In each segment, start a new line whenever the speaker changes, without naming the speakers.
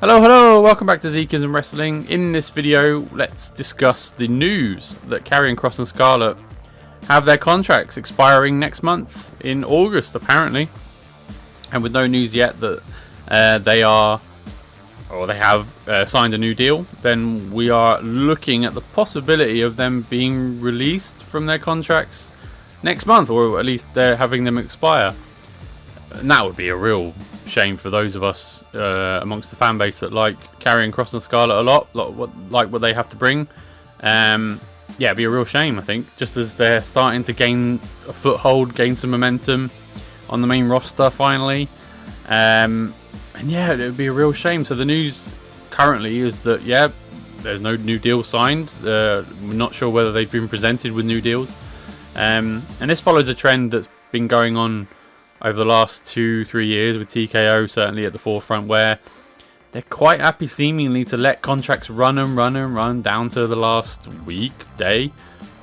Hello, welcome back to Zeekism Wrestling. In this video, let's discuss the news that Karrion Kross and Scarlett have their contracts expiring next month in August, apparently. And with no news yet that they have signed a new deal, then we are looking at the possibility of them being released from their contracts next month, or at least they're having them expire. And that would be a real shame for those of us amongst the fan base that like Karrion Kross and Scarlett a lot, like what they have to bring. Yeah, it'd be a real shame, I think, just as they're starting to gain a foothold, gain some momentum on the main roster finally. And yeah, it would be a real shame. So the news currently is that, yeah, there's no new deal signed. We're not sure whether they've been presented with new deals. And this follows a trend that's been going on over the last 2-3 years, with TKO certainly at the forefront, where they're quite happy seemingly to let contracts run down to the last day,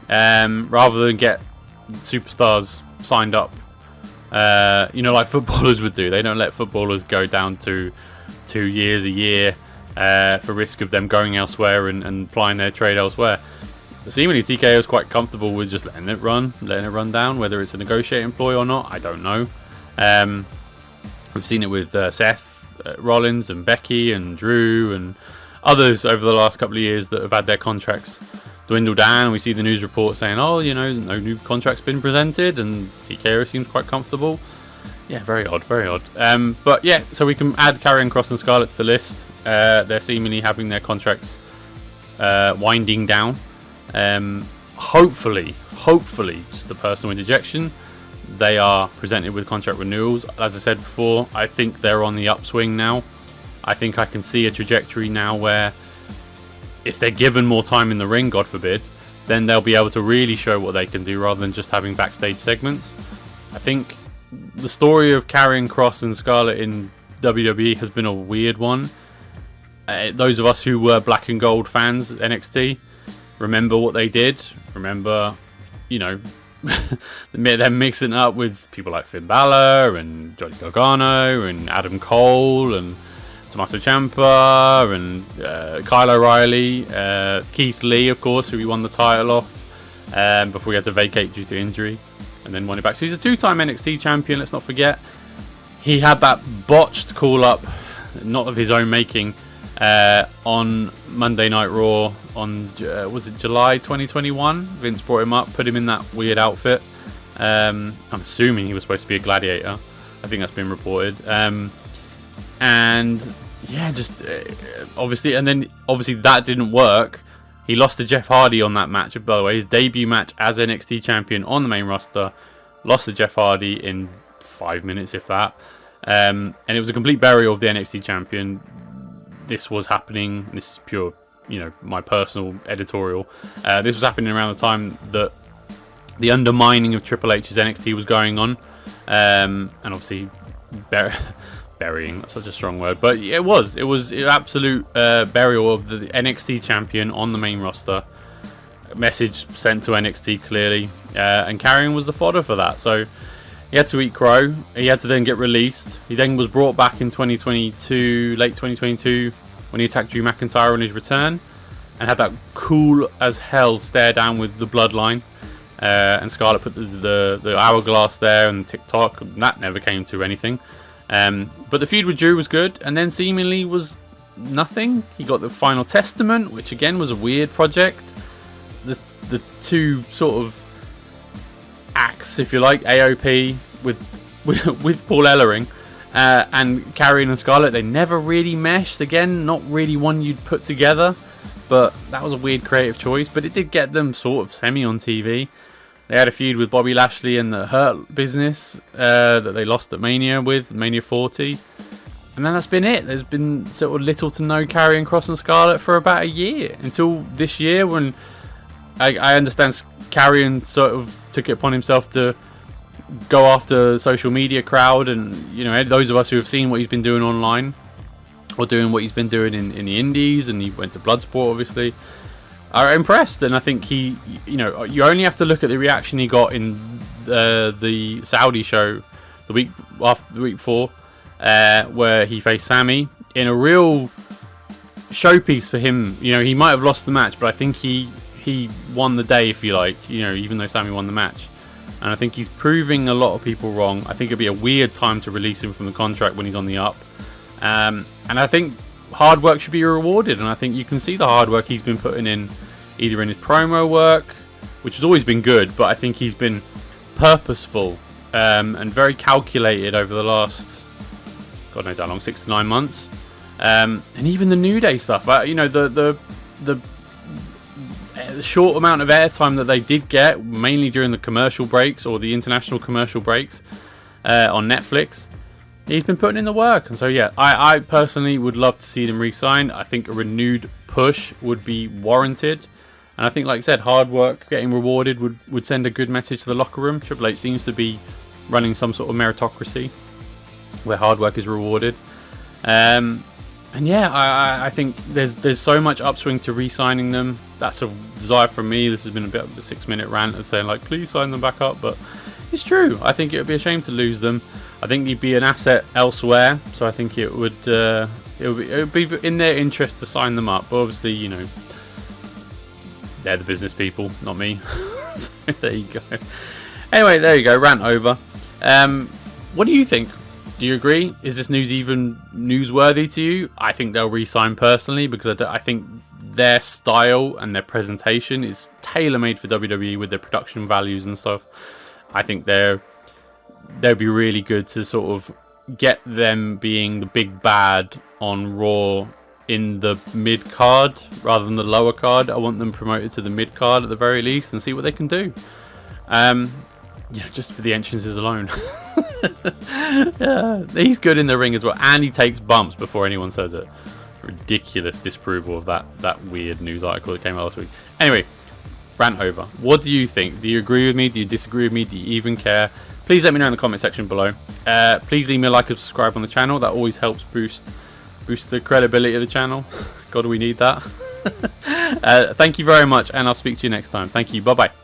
rather than get superstars signed up. Like footballers would do. They don't let footballers go down to 2 years, a year, for risk of them going elsewhere and plying their trade elsewhere. But seemingly TKO is quite comfortable with just letting it run down, whether it's a negotiating ploy or not, I don't know. We've seen it with Seth Rollins and Becky and Drew and others over the last couple of years that have had their contracts dwindle down. We see the news report saying, no new contract's been presented, and TKO seems quite comfortable. Yeah, very odd. But yeah, so we can add Karrion Kross and Scarlett to the list. They're seemingly having their contracts winding down. Hopefully, just a personal interjection, they are presented with contract renewals. As I said before, I think they're on the upswing now. I think I can see a trajectory now where if they're given more time in the ring, God forbid, then they'll be able to really show what they can do rather than just having backstage segments. I think the story of Karrion Kross and Scarlett in WWE has been a weird one. Those of us who were black and gold fans at NXT remember what they did. Remember, them mixing it up with people like Finn Balor and Johnny Gargano and Adam Cole and Tommaso Ciampa and Kyle O'Reilly, Keith Lee, of course, who he won the title off before he had to vacate due to injury and then won it back. So he's a two-time NXT champion, let's not forget. He had that botched call-up, not of his own making, on Monday Night Raw on, was it July 2021? Vince brought him up, put him in that weird outfit. I'm assuming he was supposed to be a gladiator. I think that's been reported. And yeah, just obviously that didn't work. He lost to Jeff Hardy on that match, by the way, his debut match as NXT champion on the main roster. Lost to Jeff Hardy in 5 minutes, if that. And it was a complete burial of the NXT champion. This was happening. This is pure, my personal editorial. This was happening around the time that the undermining of Triple H's NXT was going on, and obviously burying. That's such a strong word, but it was an absolute burial of the NXT champion on the main roster. A message sent to NXT clearly, and Karrion was the fodder for that. So he had to eat crow. He had to then get released. He then was brought back in late 2022, when he attacked Drew McIntyre on his return, and had that cool as hell stare down with the Bloodline. And Scarlett put the hourglass there and TikTok. That never came to anything. But the feud with Drew was good, and then seemingly was nothing. He got the Final Testament, which again was a weird project. The two sort of acts, if you like, AOP with Paul Ellering and Karrion and Scarlett, they never really meshed. Again, not really one you'd put together, but that was a weird creative choice. But it did get them sort of semi on TV. They had a feud with Bobby Lashley and the Hurt Business that they lost at Mania 40. And then that's been it. There's been sort of little to no Karrion Kross and Scarlett for about a year, until this year, when I understand Karrion sort of took it upon himself to go after the social media crowd, and those of us who have seen what he's been doing online, or doing what he's been doing in the indies, and he went to Bloodsport obviously, are impressed. And I think you only have to look at the reaction he got in the Saudi show the week before, where he faced Sami in a real showpiece for him. You know, he might have lost the match, but I think he won the day, if you like. You know, even though Sami won the match. And I think he's proving a lot of people wrong. I think it'd be a weird time to release him from the contract when he's on the up. And I think hard work should be rewarded. And I think you can see the hard work he's been putting in, either in his promo work, which has always been good, but I think he's been purposeful and very calculated over the last, God knows how long, 6 to 9 months. And even the New Day stuff, you know, the short amount of airtime that they did get, mainly during the commercial breaks or the international commercial breaks on Netflix, he's been putting in the work. And so yeah, I personally would love to see them re-signed. I think a renewed push would be warranted, and I think, like I said, hard work getting rewarded would send a good message to the locker room. Triple H seems to be running some sort of meritocracy where hard work is rewarded. And yeah, I think there's so much upswing to re-signing them. That's a desire from me. This has been a bit of a 6-minute rant of saying, like, please sign them back up, but it's true. I think it would be a shame to lose them. I think they'd be an asset elsewhere, so I think it would be in their interest to sign them up. But obviously, you know, they're the business people, not me. So there you go. Anyway, there you go. Rant over. What do you think? Do you agree? Is this news even newsworthy to you? I think they'll re-sign personally, because I think their style and their presentation is tailor-made for WWE with their production values and stuff. I think they'd be really good to sort of get them being the big bad on Raw in the mid-card rather than the lower card. I want them promoted to the mid-card at the very least and see what they can do. Yeah, just for the entrances alone. Yeah, he's good in the ring as well, and he takes bumps before anyone says it. Ridiculous disapproval of that weird news article that came out last week. Anyway, rant over. What do you think? Do you agree with me? Do you disagree with me? Do you even care? Please let me know in the comment section below. Please leave me a like and subscribe on the channel. That always helps boost the credibility of the channel. God, we need that. Thank you very much, and I'll speak to you next time. Thank you. Bye bye.